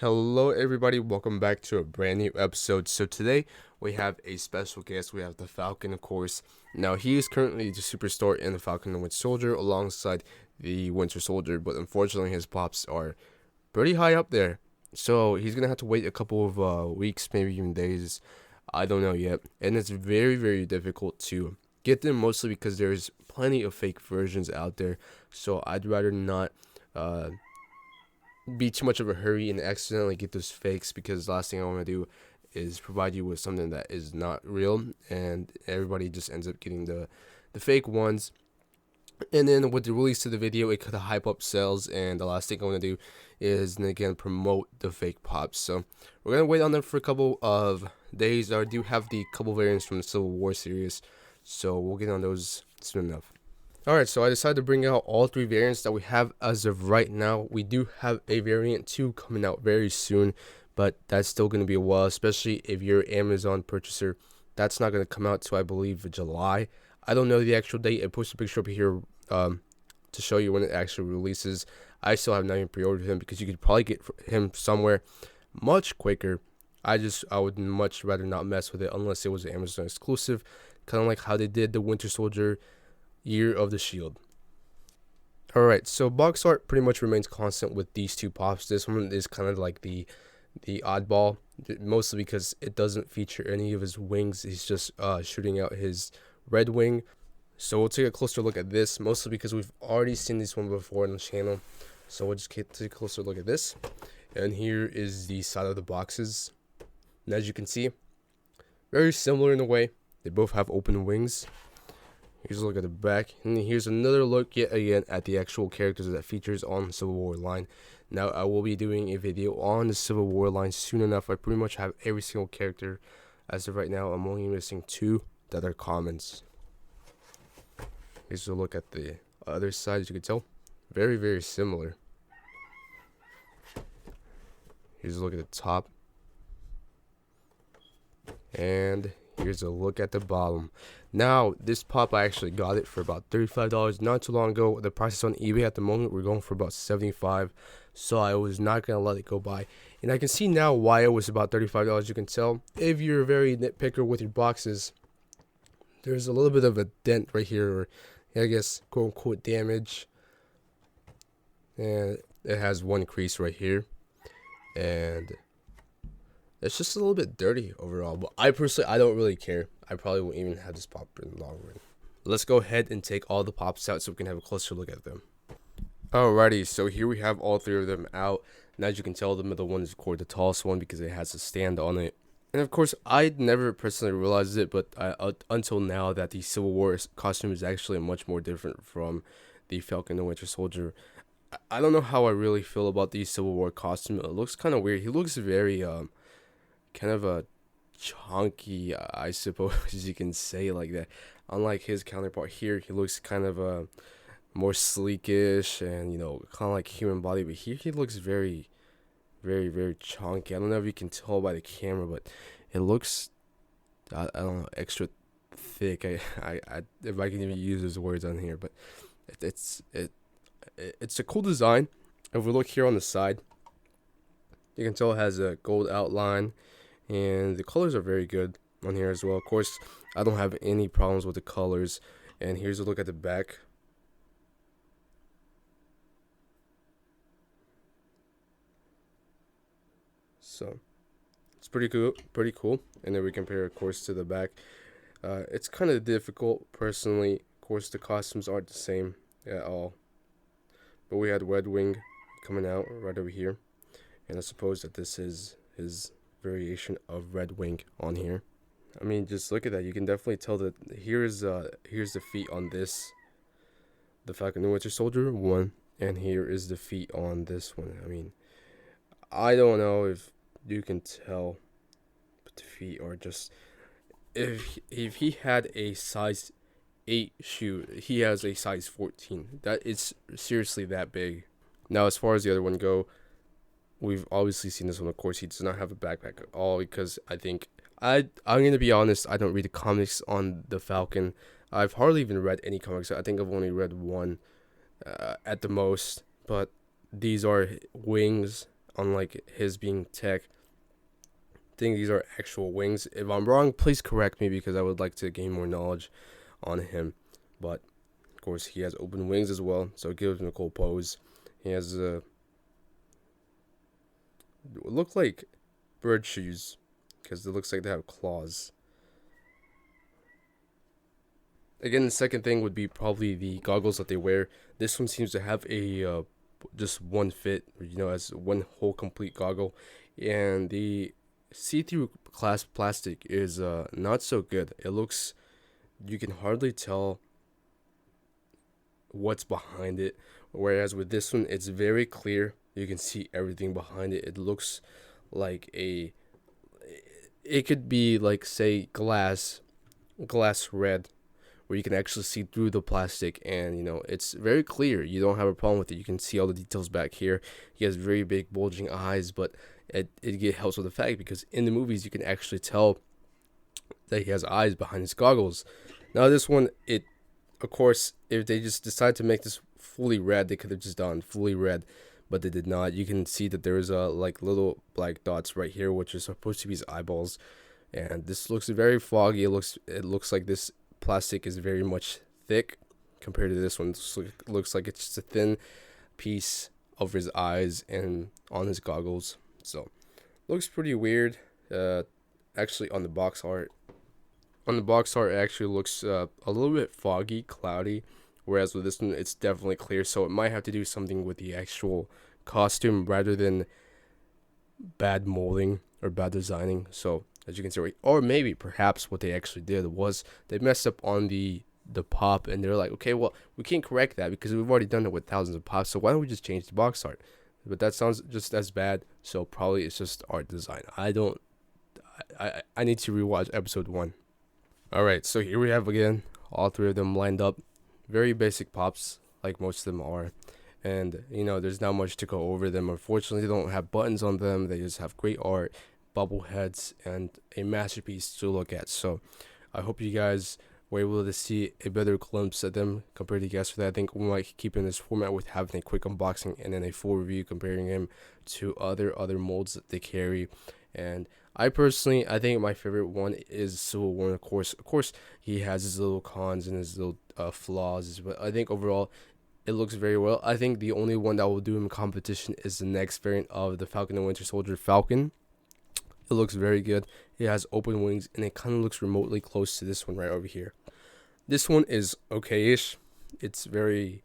Hello everybody, welcome back to a brand new episode. So today we have a special guest. We have the Falcon, of course. Now he is currently the superstar in the Falcon The Winter Soldier alongside the Winter Soldier, but unfortunately his pops are pretty high up there. So he's gonna have to wait a couple of weeks, maybe even days. I don't know yet. And it's very difficult to get them, mostly because there's plenty of fake versions out there. So I'd rather not be too much of a hurry and accidentally get those fakes, because the last thing I want to do is provide you with something that is not real and everybody just ends up getting the fake ones. And then with the release of the video, it could hype up sales, and the last thing I want to do is then again promote the fake pops. So we're gonna wait on them for a couple of days. I do have the couple variants from the Civil War series, so we'll get on those soon enough. Alright, so I decided to bring out all three variants that we have as of right now. We do have a variant 2 coming out very soon, but that's still going to be a while, especially if you're an Amazon purchaser. That's not going to come out till, I believe, July. I don't know the actual date. I posted a picture up here to show you when it actually releases. I still have not even pre-ordered him, because you could probably get him somewhere much quicker. I would much rather not mess with it unless it was an Amazon exclusive, kind of like how they did the Winter Soldier Year of the Shield. Alright, so box art pretty much remains constant with these two pops. This one is kind of like the oddball, mostly because it doesn't feature any of his wings. He's just shooting out his red wing. So we'll take a closer look at this, mostly because we've already seen this one before on the channel. So we'll just take a closer look at this. And here is the side of the boxes. And as you can see, very similar in a way. They both have open wings. Here's a look at the back, and here's another look yet again at the actual characters that features on the Civil War line. Now I will be doing a video on the Civil War line soon enough. I pretty much have every single character as of right now. I'm only missing 2 that are commons. Here's a look at the other side. As you can tell, very similar. Here's a look at the top, and here's a look at the bottom. Now, this pop, I actually got it for about $35 not too long ago. The prices on eBay at the moment were going for about $75, so I was not going to let it go by. And I can see now why it was about $35. You can tell, if you're a very nitpicker with your boxes, there's a little bit of a dent right here, or I guess quote-unquote damage. And it has one crease right here. And it's just a little bit dirty overall, but I don't really care. I probably won't even have this pop in the long run. Let's go ahead and take all the pops out so we can have a closer look at them. Alrighty, so here we have all 3 of them out. And as you can tell, the middle one is, of course, the tallest one because it has a stand on it. And of course, I never personally realized it, but until now, that the Civil War costume is actually much more different from the Falcon The Winter Soldier. I don't know how I really feel about the Civil War costume. It looks kind of weird. He looks very kind of a chunky, I suppose you can say like that. Unlike his counterpart here, he looks kind of more sleekish and, you know, kind of like human body. But here he looks very chunky. I don't know if you can tell by the camera, but it looks, I don't know, extra thick. I if I can even use those words on here, but it's a cool design. If we look here on the side, you can tell it has a gold outline. And the colors are very good on here as well. Of course, I don't have any problems with the colors. And here's a look at the back. So it's pretty cool. And then we compare, of course, to the back. It's kind of difficult, personally. Of course, the costumes aren't the same at all. But we had Red Wing coming out right over here. And I suppose that this is his variation of Red Wing on here. I mean, just look at that. You can definitely tell that here's the feet on this, the Falcon The Winter Soldier one, and here is the feet on this one. I mean, I don't know if you can tell, but the feet are just, if he had a size 8 shoe, he has a size 14. That is seriously that big. Now, as far as the other one go, we've obviously seen this one. Of course, he does not have a backpack at all, because I think I'm going to be honest, I don't read the comics on the Falcon. I've hardly even read any comics. I think I've only read one at the most. But these are wings. unlike his being tech. I think these are actual wings. If I'm wrong, please correct me because I would like to gain more knowledge on him. But of course, he has open wings as well, so it gives him a cool pose. He has look like bird shoes because it looks like they have claws. Again, the second thing would be probably the goggles that they wear. This one seems to have a just one fit, as one whole complete goggle, and the see-through glass plastic is not so good. It looks, you can hardly tell what's behind it, whereas with this one it's very clear. You can see everything behind it. It looks like it could be like, say, glass red, where you can actually see through the plastic, and it's very clear. You don't have a problem with it. You can see all the details back here. He has very big bulging eyes, but it helps with the fact because in the movies you can actually tell that he has eyes behind his goggles. Now this one, of course, if they just decide to make this fully red, they could have just done fully red, but they did not. You can see that there is like little black dots right here, which are supposed to be his eyeballs, and this looks very foggy. It looks like this plastic is very much thick compared to this one. This looks like it's just a thin piece over his eyes and on his goggles. So looks pretty weird. Actually, on the box art, it actually looks a little bit foggy, cloudy, whereas with this one it's definitely clear. So it might have to do something with the actual costume rather than bad molding or bad designing. So as you can see, or maybe perhaps what they actually did was they messed up on the pop, and they're like, okay, well, we can't correct that because we've already done it with thousands of pops, so why don't we just change the box art? But that sounds just as bad, so probably it's just art design. I need to rewatch episode 1. Alright, so here we have again all three of them lined up. Very basic pops, like most of them are. And, there's not much to go over them. Unfortunately, they don't have buttons on them. They just have great art, bubble heads, and a masterpiece to look at. So I hope you guys were able to see a better glimpse at them compared to yesterday. I think we might keep in this format with having a quick unboxing and then a full review comparing him to other molds that they carry. And I think my favorite one is Civil War. Of course, he has his little cons and his little flaws, but I think overall it looks very well. I think the only one that will do in competition is the next variant of the Falcon The Winter Soldier, Falcon. It looks very good. It has open wings, and it kind of looks remotely close to this one right over here. This one is okay-ish. It's very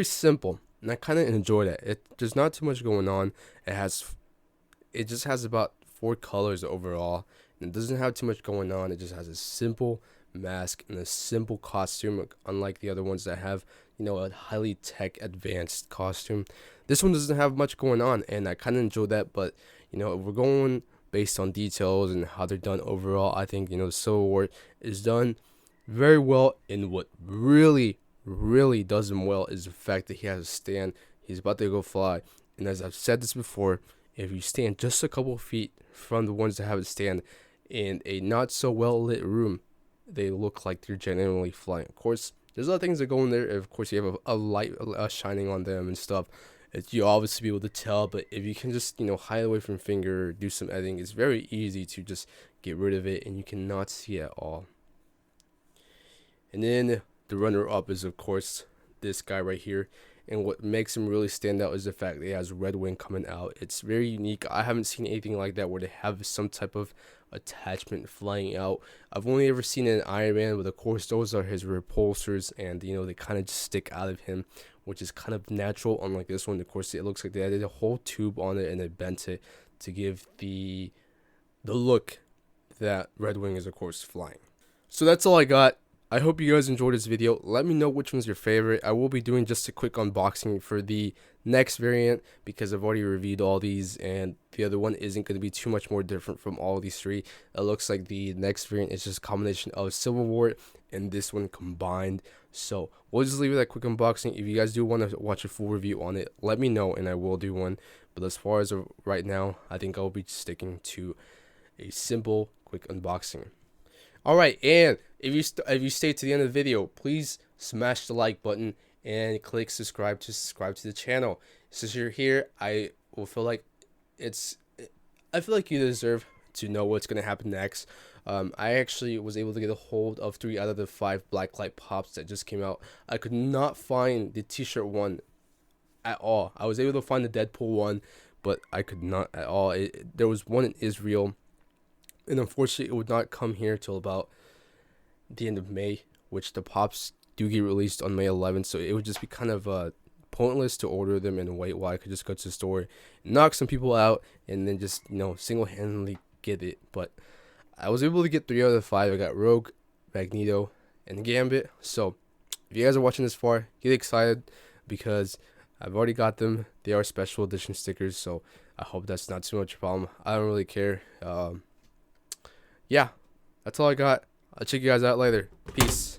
simple, and I kind of enjoy that. There's not too much going on. It just has about 4 colors overall, and it doesn't have too much going on. It just has a simple mask and a simple costume, unlike the other ones that have, a highly tech advanced costume. This one doesn't have much going on, and I kind of enjoy that. But if we're going based on details and how they're done overall, I think Civil War is done very well. And what really does him well is the fact that he has a stand. He's about to go fly, and as I've said this before, if you stand just a couple feet from the ones that have a stand in a not so well lit room, they look like they're genuinely flying. Of course, there's other things that go in there. Of course, you have a light shining on them and stuff. You obviously be able to tell, but if you can just hide away from finger or do some editing, it's very easy to just get rid of it, and you cannot see it at all. And then the runner-up is, of course, this guy right here. And what makes him really stand out is the fact that he has red wing coming out. It's very unique. I haven't seen anything like that where they have some type of attachment flying out. I've only ever seen it in Iron Man, but of course those are his repulsors, and they kind of just stick out of him, which is kind of natural. Unlike this one, of course, it looks like they added a whole tube on it and they bent it to give the look that red wing is, of course, flying. So that's all I got. I hope you guys enjoyed this video. Let me know which one's your favorite. I will be doing just a quick unboxing for the next variant because I've already reviewed all these, and the other one isn't going to be too much more different from all these three. It looks like the next variant is just a combination of Civil War and this one combined. So we'll just leave it at quick unboxing. If you guys do want to watch a full review on it, let me know and I will do one. But as far as right now, I think I'll be sticking to a simple quick unboxing. Alright, and if you stay to the end of the video, please smash the like button and click subscribe to the channel. Since you're here, I will feel like it's. I feel like you deserve to know what's gonna happen next. I actually was able to get a hold of 3 out of the 5 Blacklight Pops that just came out. I could not find the T-shirt one at all. I was able to find the Deadpool one, but I could not at all. There was one in Israel, and unfortunately, it would not come here till about the end of May, which the Pops do get released on May 11th. So it would just be kind of pointless to order them and wait while I could just go to the store, knock some people out, and then just single-handedly get it. But I was able to get 3 out of the 5. I got Rogue, Magneto, and Gambit. So if you guys are watching this far, get excited because I've already got them. They are special edition stickers, so I hope that's not too much of a problem. I don't really care. Yeah, that's all I got. I'll check you guys out later. Peace.